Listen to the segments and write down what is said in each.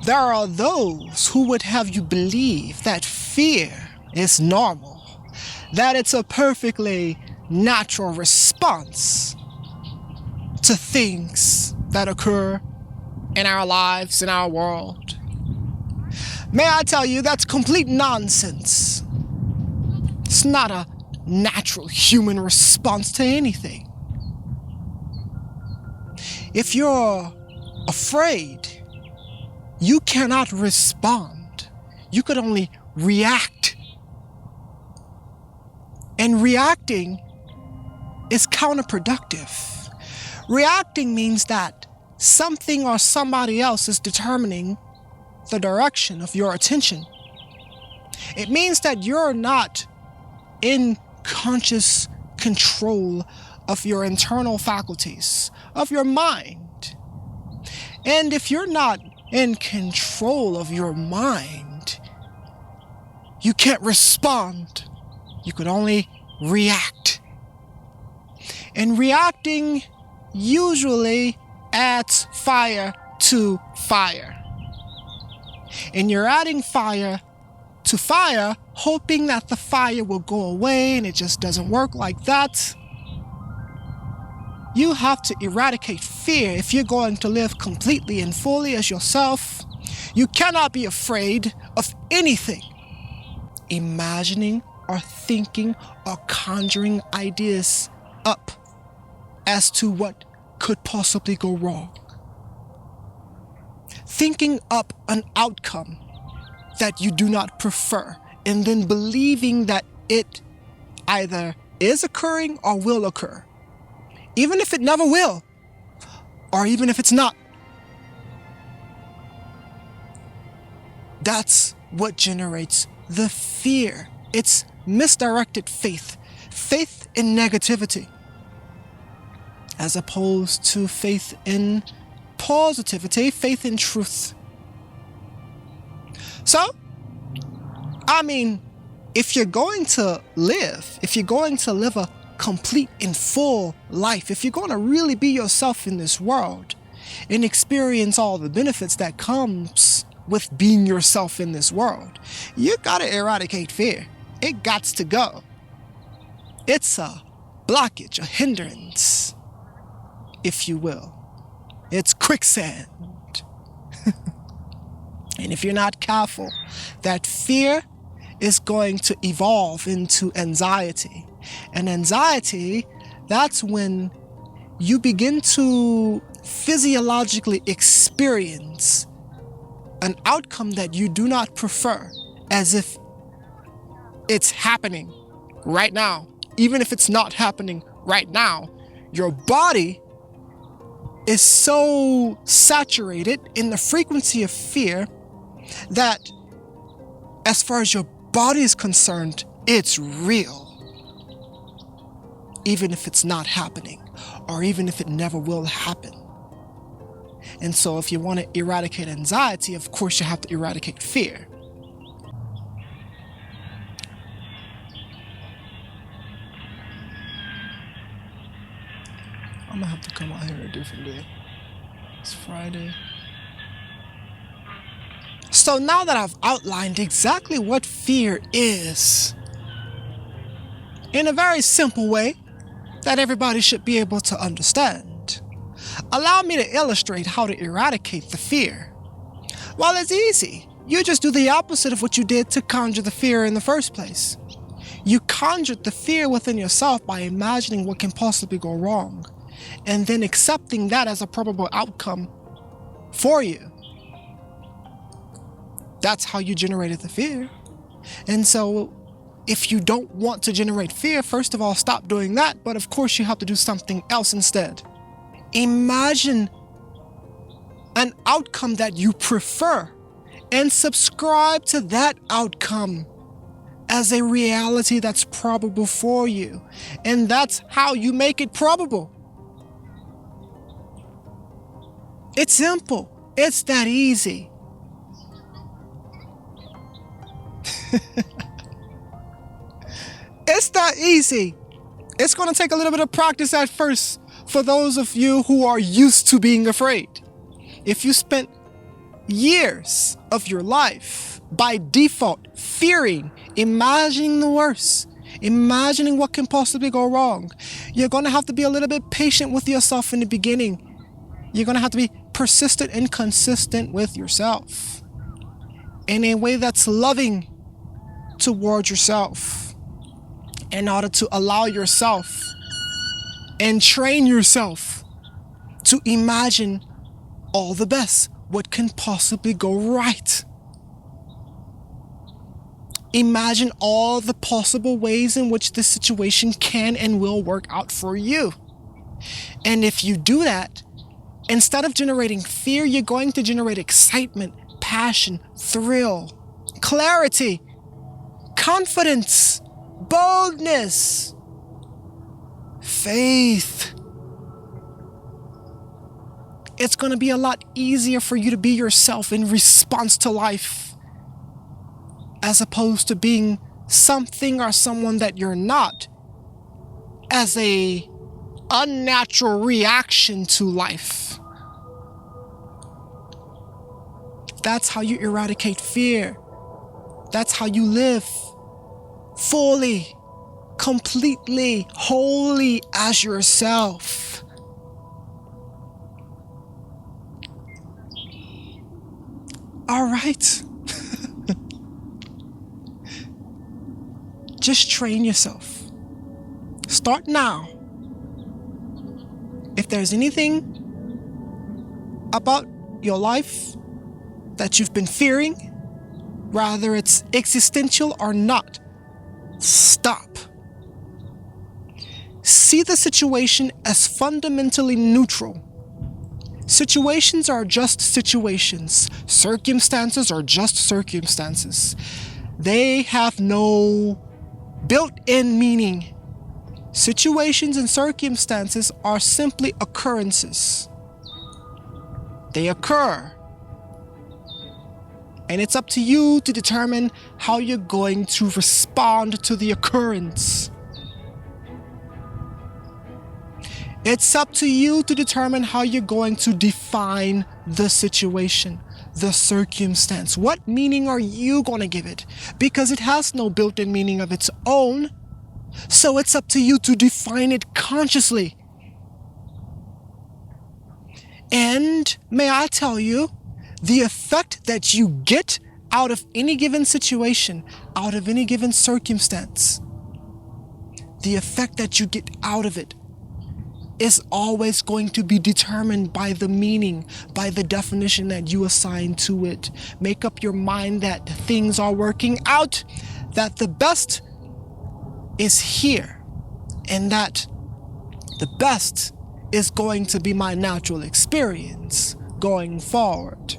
There are those who would have you believe that fear is normal, that it's a perfectly natural response to things that occur in our lives, in our world. May I tell you, that's complete nonsense. It's not a natural human response to anything. If you're afraid, you cannot respond. You could only react. And reacting is counterproductive. Reacting means that something or somebody else is determining the direction of your attention. It means that you're not in conscious control of your internal faculties, of your mind. And if you're not in control of your mind, you can't respond. You could only react. And reacting usually adds fire to fire. And you're adding fire to fire, hoping that the fire will go away, and it just doesn't work like that. You have to eradicate fear if you're going to live completely and fully as yourself. You cannot be afraid of anything. Imagining or thinking or conjuring ideas up as to what could possibly go wrong. Thinking up an outcome that you do not prefer, and then believing that it either is occurring or will occur, even if it never will, or even if it's not. That's what generates the fear. It's misdirected faith. Faith in negativity, as opposed to faith in positivity, faith in truth. So, if you're going to live a complete and full life, if you're going to really be yourself in this world and experience all the benefits that comes with being yourself in this world, you gotta eradicate fear. It gots to go. It's a blockage, a hindrance, if you will. It's quicksand. And if you're not careful, that fear is going to evolve into anxiety. And anxiety, that's when you begin to physiologically experience an outcome that you do not prefer, as if it's happening right now. Even if it's not happening right now, your body is so saturated in the frequency of fear that as far as your body is concerned, it's real. Even if it's not happening, or even if it never will happen. And so if you want to eradicate anxiety, of course you have to eradicate fear. I'm gonna have to come out here a different day. It's Friday. So now that I've outlined exactly what fear is, in a very simple way that everybody should be able to understand, allow me to illustrate how to eradicate the fear. Well, it's easy. You just do the opposite of what you did to conjure the fear in the first place. You conjured the fear within yourself by imagining what can possibly go wrong, and then accepting that as a probable outcome for you. That's how you generated the fear. And so if you don't want to generate fear, first of all, stop doing that. But of course, you have to do something else instead. Imagine an outcome that you prefer and subscribe to that outcome as a reality that's probable for you. And that's how you make it probable. It's simple. It's that easy. It's that easy. It's going to take a little bit of practice at first for those of you who are used to being afraid. If you spent years of your life by default, fearing, imagining the worst, imagining what can possibly go wrong. You're going to have to be a little bit patient with yourself in the beginning. You're going to have to be persistent and consistent with yourself in a way that's loving towards yourself, in order to allow yourself and train yourself to imagine all the best, what can possibly go right. Imagine all the possible ways in which this situation can and will work out for you. And if you do that, instead of generating fear, you're going to generate excitement, passion, thrill, clarity, confidence, boldness, faith. It's going to be a lot easier for you to be yourself in response to life, as opposed to being something or someone that you're not, as a unnatural reaction to life. That's how you eradicate fear. That's how you live fully, completely, wholly as yourself. All right. Just train yourself. Start now. If there's anything about your life that you've been fearing, whether it's existential or not, stop. See the situation as fundamentally neutral. Situations are just situations. Circumstances are just circumstances. They have no built-in meaning. Situations and circumstances are simply occurrences. They occur. And it's up to you to determine how you're going to respond to the occurrence. It's up to you to determine how you're going to define the situation, the circumstance. What meaning are you going to give it? Because it has no built-in meaning of its own. So it's up to you to define it consciously. And may I tell you, the effect that you get out of any given situation, out of any given circumstance, the effect that you get out of it is always going to be determined by the meaning, by the definition that you assign to it. Make up your mind that things are working out, that the best is here, and that the best is going to be my natural experience going forward.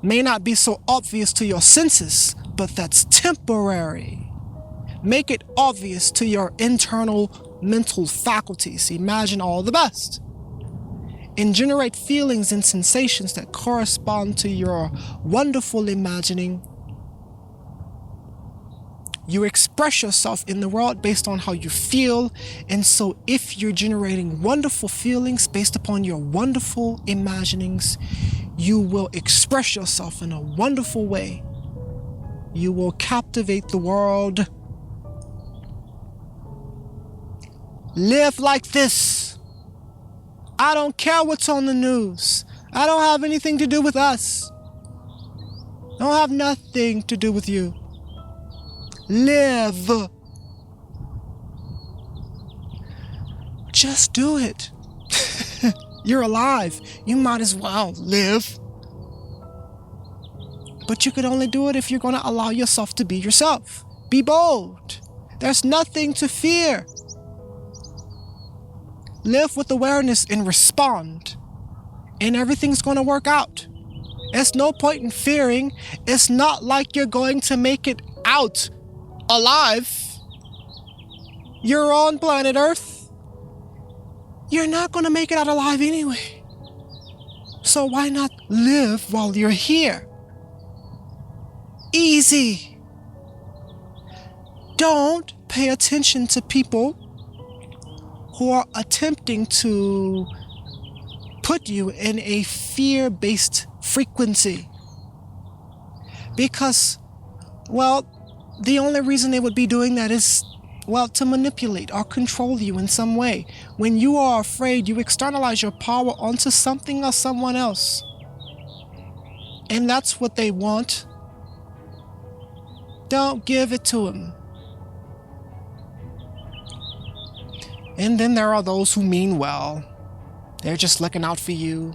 May not be so obvious to your senses, but that's temporary. Make it obvious to your internal mental faculties. Imagine all the best. And generate feelings and sensations that correspond to your wonderful imagining. You express yourself in the world based on how you feel. And so if you're generating wonderful feelings based upon your wonderful imaginings, you will express yourself in a wonderful way. You will captivate the world. Live like this. I don't care what's on the news. I don't have anything to do with us. I don't have nothing to do with you. Live. Just do it. You're alive. You might as well live. But you could only do it if you're going to allow yourself to be yourself. Be bold. There's nothing to fear. Live with awareness and respond. And everything's going to work out. There's no point in fearing. It's not like you're going to make it out alive. You're on planet Earth. You're not going to make it out alive anyway. So why not live while you're here? Easy. Don't pay attention to people who are attempting to put you in a fear-based frequency. Because, well, the only reason they would be doing that is, well, to manipulate or control you in some way. When you are afraid, you externalize your power onto something or someone else. And that's what they want. Don't give it to them. And then there are those who mean well. They're just looking out for you.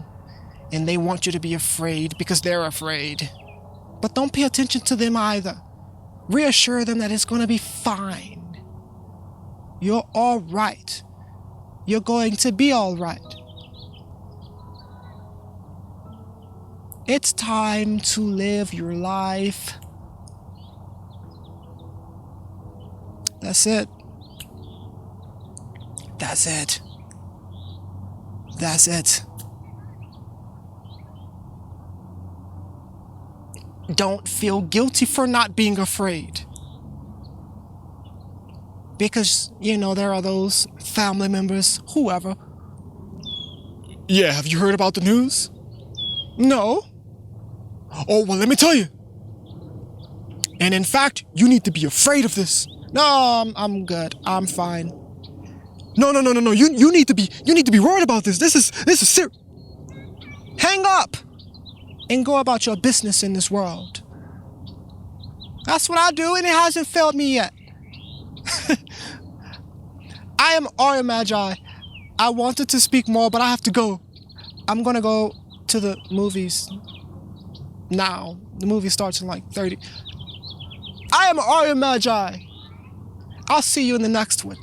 And they want you to be afraid because they're afraid. But don't pay attention to them either. Reassure them that it's going to be fine. You're all right. You're going to be all right. It's time to live your life. That's it. That's it. That's it. Don't feel guilty for not being afraid. Because, there are those family members, whoever. Yeah, have you heard about the news? No. Oh, well, let me tell you. And in fact, you need to be afraid of this. No, I'm good. I'm fine. No. You need to be worried about this. This is serious. Hang up and go about your business in this world. That's what I do, and it hasn't failed me yet. I am Arya Magi. I wanted to speak more, but I have to go. I'm gonna go to the movies now. The movie starts in like 30. I am Arya Magi. I'll see you in the next one.